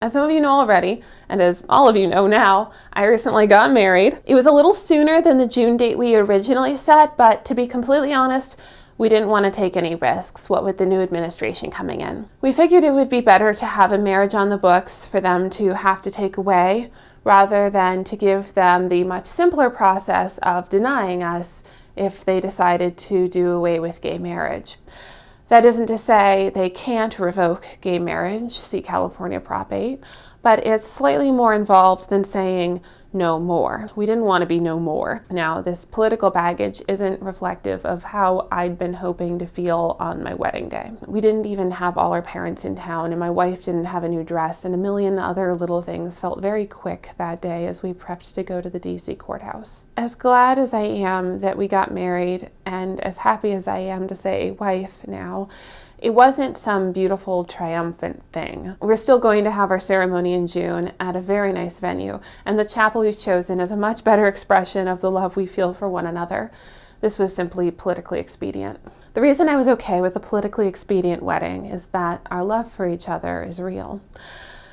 As some of you know already, and as all of you know now, I recently got married. It was a little sooner than the June date we originally set, but to be completely honest, we didn't want to take any risks, what with the new administration coming in. We figured it would be better to have a marriage on the books for them to have to take away, rather than to give them the much simpler process of denying us if they decided to do away with gay marriage. That isn't to say they can't revoke gay marriage, see California Prop 8, but it's slightly more involved than saying no more. We didn't want to be no more. Now, this political baggage isn't reflective of how I'd been hoping to feel on my wedding day. We didn't even have all our parents in town, and my wife didn't have a new dress, and a million other little things felt very quick that day as we prepped to go to the DC courthouse. As glad as I am that we got married, and as happy as I am to say wife now, it wasn't some beautiful, triumphant thing. We're still going to have our ceremony in June at a very nice venue, and the chapel we've chosen is a much better expression of the love we feel for one another. This was simply politically expedient. The reason I was okay with a politically expedient wedding is that our love for each other is real.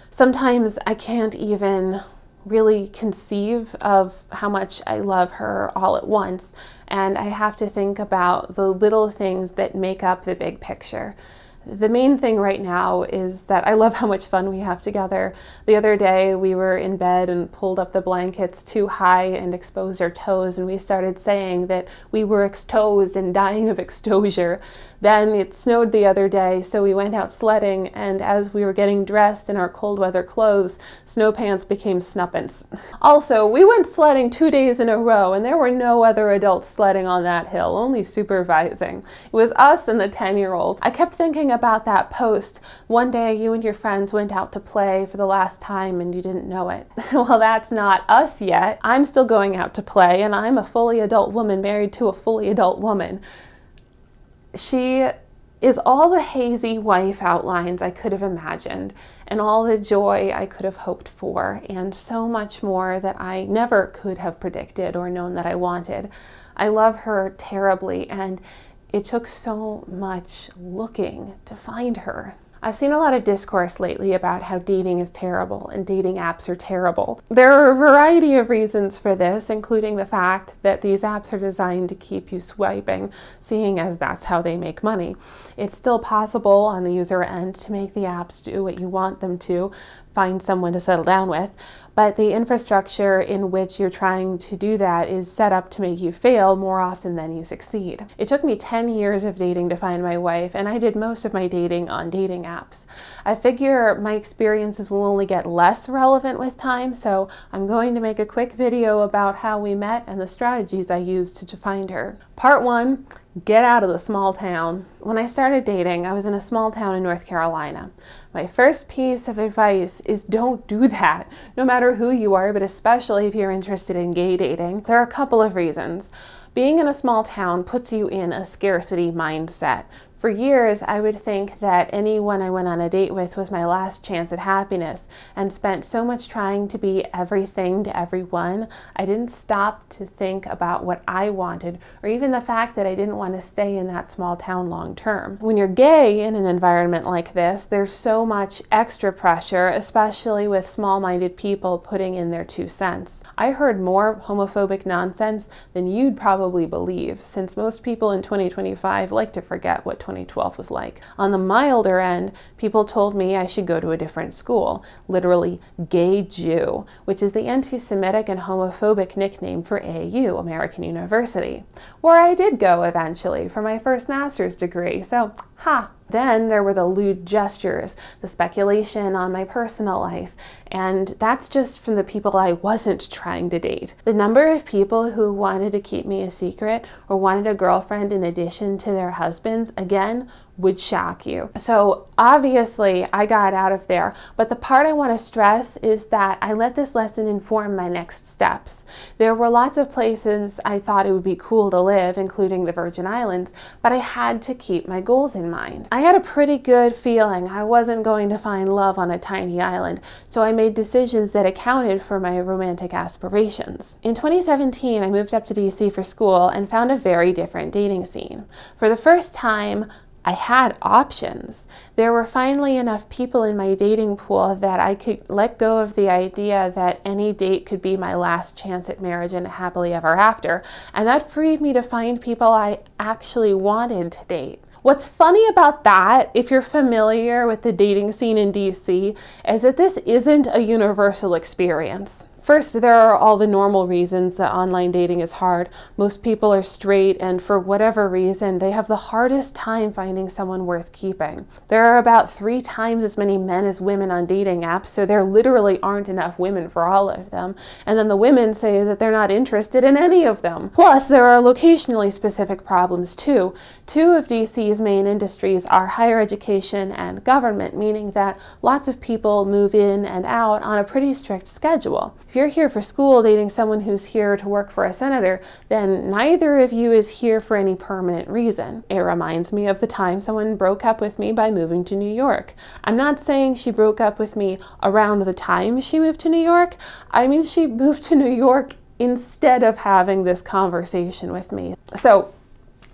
Sometimes I can't even really conceive of how much I love her all at once, and I have to think about the little things that make up the big picture. The main thing right now is that I love how much fun we have together. The other day we were in bed and pulled up the blankets too high and exposed our toes, and we started saying that we were exposed and dying of exposure. Then it snowed the other day, so we went out sledding, and as we were getting dressed in our cold weather clothes, snow pants became snuppants. Also, we went sledding 2 days in a row, and there were no other adults sledding on that hill, only supervising. It was us and the 10-year-olds. I kept thinking about that post. One day you and your friends went out to play for the last time and you didn't know it. Well, that's not us yet. I'm still going out to play, and I'm a fully adult woman married to a fully adult woman. She is all the hazy wife outlines I could have imagined, and all the joy I could have hoped for, and so much more that I never could have predicted or known that I wanted. I love her terribly, and it took so much looking to find her. I've seen a lot of discourse lately about how dating is terrible and dating apps are terrible. There are a variety of reasons for this, including the fact that these apps are designed to keep you swiping, seeing as that's how they make money. It's still possible on the user end to make the apps do what you want them to, find someone to settle down with, but the infrastructure in which you're trying to do that is set up to make you fail more often than you succeed. It took me 10 years of dating to find my wife, and I did most of my dating on dating apps. I figure my experiences will only get less relevant with time, so I'm going to make a quick video about how we met and the strategies I used to find her. Part 1, get out of the small town. When I started dating, I was in a small town in North Carolina. My first piece of advice is don't do that, no matter who you are, but especially if you're interested in gay dating. There are a couple of reasons. Being in a small town puts you in a scarcity mindset. For years, I would think that anyone I went on a date with was my last chance at happiness, and spent so much trying to be everything to everyone, I didn't stop to think about what I wanted, or even the fact that I didn't want to stay in that small town long term. When you're gay in an environment like this, there's so much extra pressure, especially with small-minded people putting in their 2 cents. I heard more homophobic nonsense than you'd probably believe, since most people in 2025 like to forget what 2012 was like. On the milder end, people told me I should go to a different school, literally Gay Jew, which is the anti-Semitic and homophobic nickname for AU, American University, where I did go eventually for my first master's degree, so Then there were the lewd gestures, the speculation on my personal life, and that's just from the people I wasn't trying to date. The number of people who wanted to keep me a secret or wanted a girlfriend in addition to their husbands, again, would shock you. So obviously I got out of there, but the part I want to stress is that I let this lesson inform my next steps. There were lots of places I thought it would be cool to live, including the Virgin Islands, but I had to keep my goals in mind. I had a pretty good feeling I wasn't going to find love on a tiny island, so I made decisions that accounted for my romantic aspirations. In 2017, I moved up to DC for school and found a very different dating scene. For the first time, I had options. There were finally enough people in my dating pool that I could let go of the idea that any date could be my last chance at marriage and happily ever after. And that freed me to find people I actually wanted to date. What's funny about that, if you're familiar with the dating scene in DC, is that this isn't a universal experience. First, there are all the normal reasons that online dating is hard. Most people are straight, and for whatever reason, they have the hardest time finding someone worth keeping. There are about 3 times as many men as women on dating apps, so there literally aren't enough women for all of them. And then the women say that they're not interested in any of them. Plus, there are locationally specific problems too. 2 of DC's main industries are higher education and government, meaning that lots of people move in and out on a pretty strict schedule. If you're here for school dating someone who's here to work for a senator, then neither of you is here for any permanent reason. It reminds me of the time someone broke up with me by moving to New York. I'm not saying she broke up with me around the time she moved to New York. I mean, she moved to New York instead of having this conversation with me. So,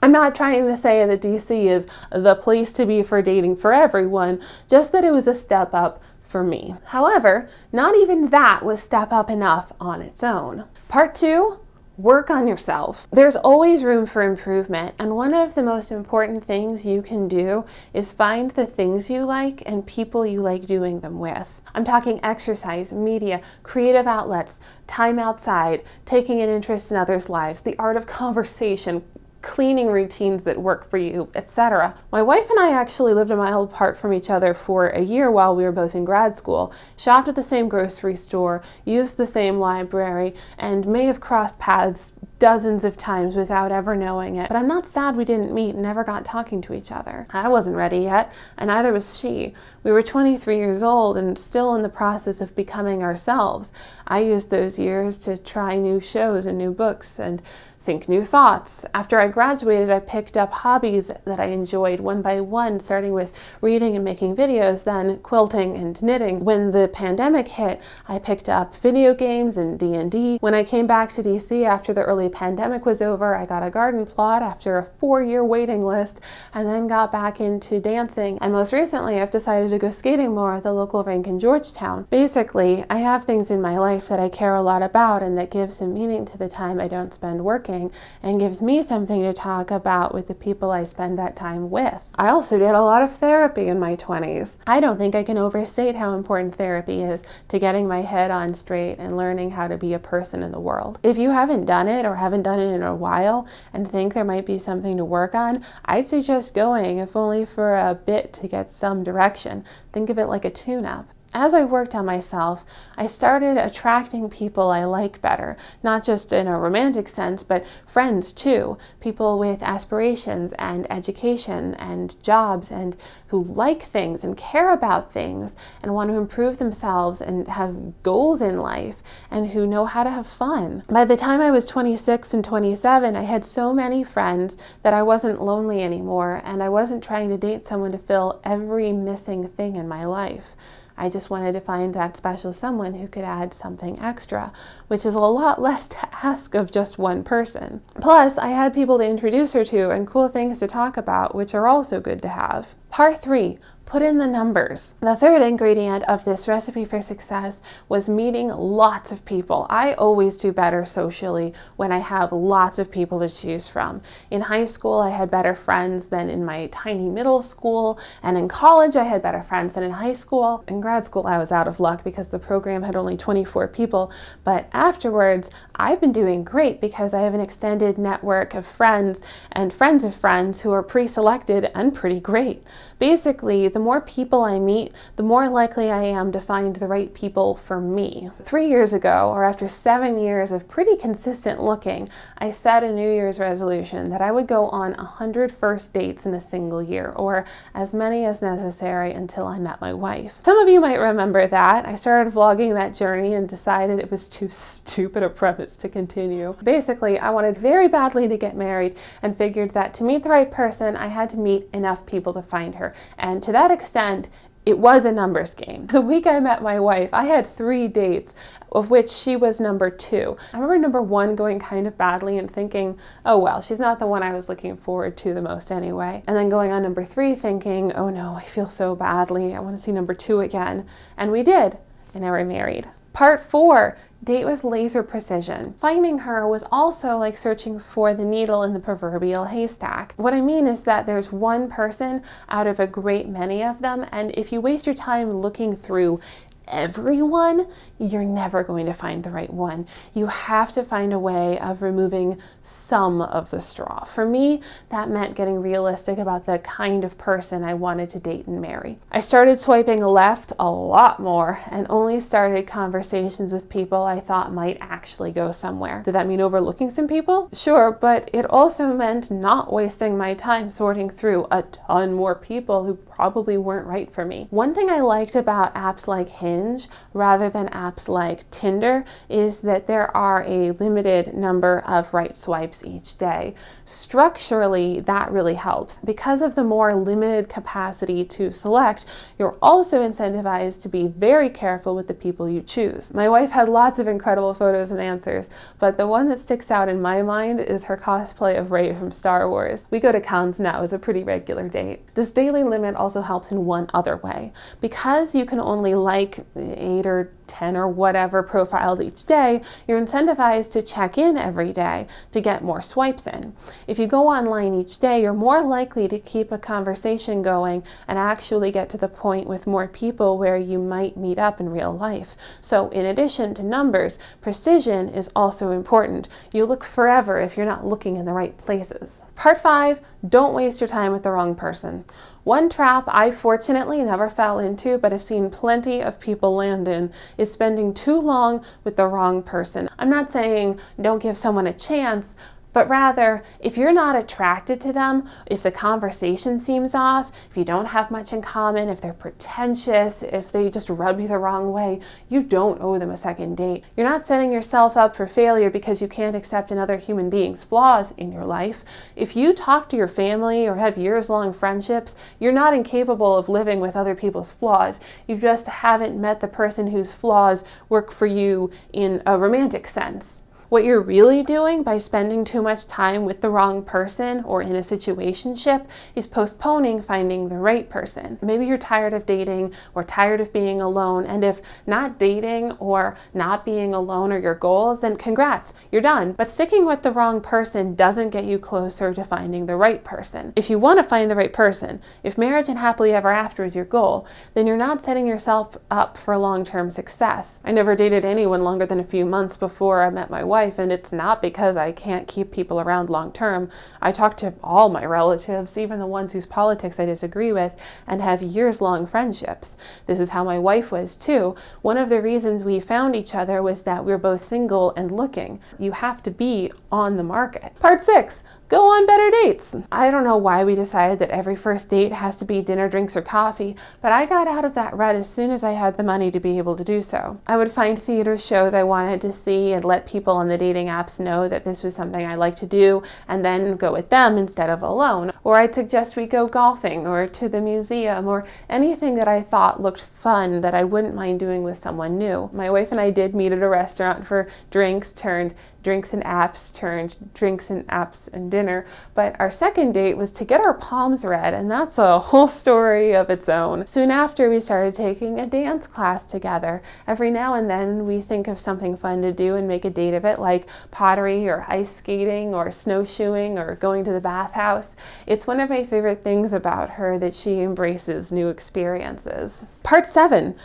I'm not trying to say that DC is the place to be for dating for everyone, just that it was a step up for me. However, not even that was step up enough on its own. Part 2, work on yourself. There's always room for improvement, and one of the most important things you can do is find the things you like and people you like doing them with. I'm talking exercise, media, creative outlets, time outside, taking an interest in others' lives, the art of conversation, cleaning routines that work for you, etc. My wife and I actually lived a mile apart from each other for a year while we were both in grad school, shopped at the same grocery store, used the same library, and may have crossed paths dozens of times without ever knowing it. But I'm not sad we didn't meet and never got talking to each other. I wasn't ready yet, and neither was she. We were 23 years old and still in the process of becoming ourselves. I used those years to try new shows and new books and think new thoughts. After I graduated, I picked up hobbies that I enjoyed one by one, starting with reading and making videos, then quilting and knitting. When the pandemic hit, I picked up video games and D&D. When I came back to DC after the early pandemic was over, I got a garden plot after a 4-year waiting list, and then got back into dancing. And most recently, I've decided to go skating more at the local rink in Georgetown. Basically, I have things in my life that I care a lot about and that give some meaning to the time I don't spend working, and gives me something to talk about with the people I spend that time with. I also did a lot of therapy in my 20s. I don't think I can overstate how important therapy is to getting my head on straight and learning how to be a person in the world. If you haven't done it or haven't done it in a while and think there might be something to work on, I'd suggest going, if only for a bit to get some direction. Think of it like a tune-up. As I worked on myself, I started attracting people I like better, not just in a romantic sense, but friends too, people with aspirations and education and jobs and who like things and care about things and want to improve themselves and have goals in life and who know how to have fun. By the time I was 26 and 27, I had so many friends that I wasn't lonely anymore, and I wasn't trying to date someone to fill every missing thing in my life. I just wanted to find that special someone who could add something extra, which is a lot less to ask of just one person. Plus, I had people to introduce her to and cool things to talk about, which are also good to have. Part 3. Put in the numbers. The third ingredient of this recipe for success was meeting lots of people. I always do better socially when I have lots of people to choose from. In high school, I had better friends than in my tiny middle school, and in college, I had better friends than in high school. In grad school, I was out of luck because the program had only 24 people, but afterwards, I've been doing great because I have an extended network of friends and friends of friends who are pre-selected and pretty great. Basically, the more people I meet, the more likely I am to find the right people for me. 3 years ago, or after 7 years of pretty consistent looking, I set a New Year's resolution that I would go on 100 first dates in a single year, or as many as necessary until I met my wife. Some of you might remember that. I started vlogging that journey and decided it was too stupid a premise to continue. Basically, I wanted very badly to get married and figured that to meet the right person, I had to meet enough people to find her. And to that extent, It was a numbers game. The week I met my wife, I had 3 dates, of which she was number 2. I remember number 1 going kind of badly and thinking, oh well, she's not the one I was looking forward to the most anyway. And then going on number 3 thinking, oh no, I feel so badly. I want to see number 2 again. And we did, and now we're married. Part 4, date with laser precision. Finding her was also like searching for the needle in the proverbial haystack. What I mean is that there's one person out of a great many of them, and if you waste your time looking through everyone, you're never going to find the right one. You have to find a way of removing some of the straw. For me, that meant getting realistic about the kind of person I wanted to date and marry. I started swiping left a lot more and only started conversations with people I thought might actually go somewhere. Did that mean overlooking some people? Sure, but it also meant not wasting my time sorting through a ton more people who probably weren't right for me. One thing I liked about apps like Hinge, rather than apps like Tinder, is that there are a limited number of right swipes each day. Structurally, that really helps. Because of the more limited capacity to select, you're also incentivized to be very careful with the people you choose. My wife had lots of incredible photos and answers, but the one that sticks out in my mind is her cosplay of Rey from Star Wars. We go to cons now as a pretty regular date. This daily limit also helps in one other way. Because you can only like 8 or 10 or whatever profiles each day, you're incentivized to check in every day to get more swipes in. If you go online each day, you're more likely to keep a conversation going and actually get to the point with more people where you might meet up in real life. So in addition to numbers, precision is also important. You look forever if you're not looking in the right places. Part 5, don't waste your time with the wrong person. One trap I fortunately never fell into, but have seen plenty of people land in, is spending too long with the wrong person. I'm not saying don't give someone a chance, but rather, if you're not attracted to them, if the conversation seems off, if you don't have much in common, if they're pretentious, if they just rub you the wrong way, you don't owe them a second date. You're not setting yourself up for failure because you can't accept another human being's flaws in your life. If you talk to your family or have years-long friendships, you're not incapable of living with other people's flaws. You just haven't met the person whose flaws work for you in a romantic sense. What you're really doing by spending too much time with the wrong person or in a situationship is postponing finding the right person. Maybe you're tired of dating or tired of being alone, and if not dating or not being alone are your goals, then congrats, you're done. But sticking with the wrong person doesn't get you closer to finding the right person. If you want to find the right person, if marriage and happily ever after is your goal, then you're not setting yourself up for long-term success. I never dated anyone longer than a few months before I met my wife, and it's not because I can't keep people around long term. I talk to all my relatives, even the ones whose politics I disagree with, and have years-long friendships. This is how my wife was too. One of the reasons we found each other was that we're both single and looking. You have to be on the market. Part 6. Go on better dates. I don't know why we decided that every first date has to be dinner, drinks, or coffee, but I got out of that rut as soon as I had the money to be able to do so. I would find theater shows I wanted to see and let people on the dating apps know that this was something I like to do, and then go with them instead of alone. Or I'd suggest we go golfing or to the museum or anything that I thought looked fun that I wouldn't mind doing with someone new. My wife and I did meet at a restaurant for drinks turned drinks and apps turned drinks and apps and dinner, but our second date was to get our palms read, and that's a whole story of its own. Soon after, we started taking a dance class together. Every now and then we think of something fun to do and make a date of it, like pottery or ice skating or snowshoeing or going to the bathhouse. It's one of my favorite things about her that she embraces new experiences. Part 7.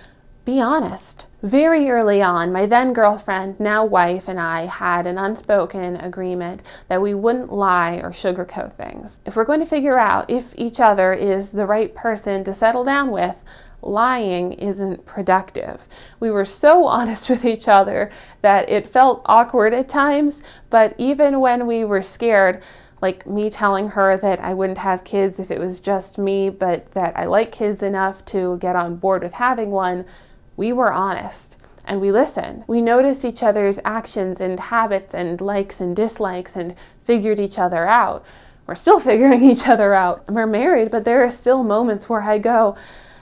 Be honest. Very early on, my then girlfriend, now wife, and I had an unspoken agreement that we wouldn't lie or sugarcoat things. If we're going to figure out if each other is the right person to settle down with, lying isn't productive. We were so honest with each other that it felt awkward at times, but even when we were scared, like me telling her that I wouldn't have kids if it was just me, but that I like kids enough to get on board with having one, we were honest and we listened. We noticed each other's actions and habits and likes and dislikes and figured each other out. We're still figuring each other out. We're married, but there are still moments where I go,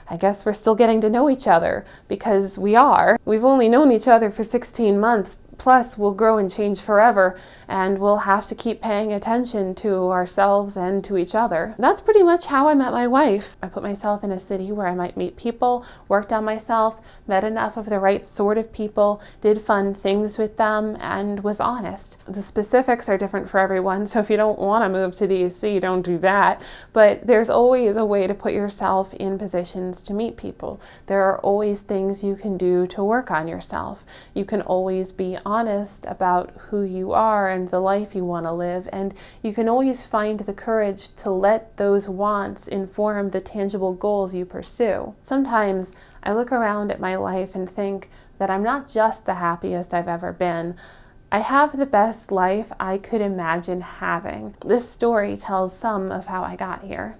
I guess we're still getting to know each other, because we are. We've only known each other for 16 months, plus we'll grow and change forever, and we'll have to keep paying attention to ourselves and to each other. That's pretty much how I met my wife. I put myself in a city where I might meet people, worked on myself, met enough of the right sort of people, did fun things with them, and was honest. The specifics are different for everyone, so if you don't want to move to DC, don't do that. But there's always a way to put yourself in positions to meet people. There are always things you can do to work on yourself. You can always be honest about who you are and the life you want to live, and you can always find the courage to let those wants inform the tangible goals you pursue. Sometimes I look around at my life and think that I'm not just the happiest I've ever been. I have the best life I could imagine having. This story tells some of how I got here.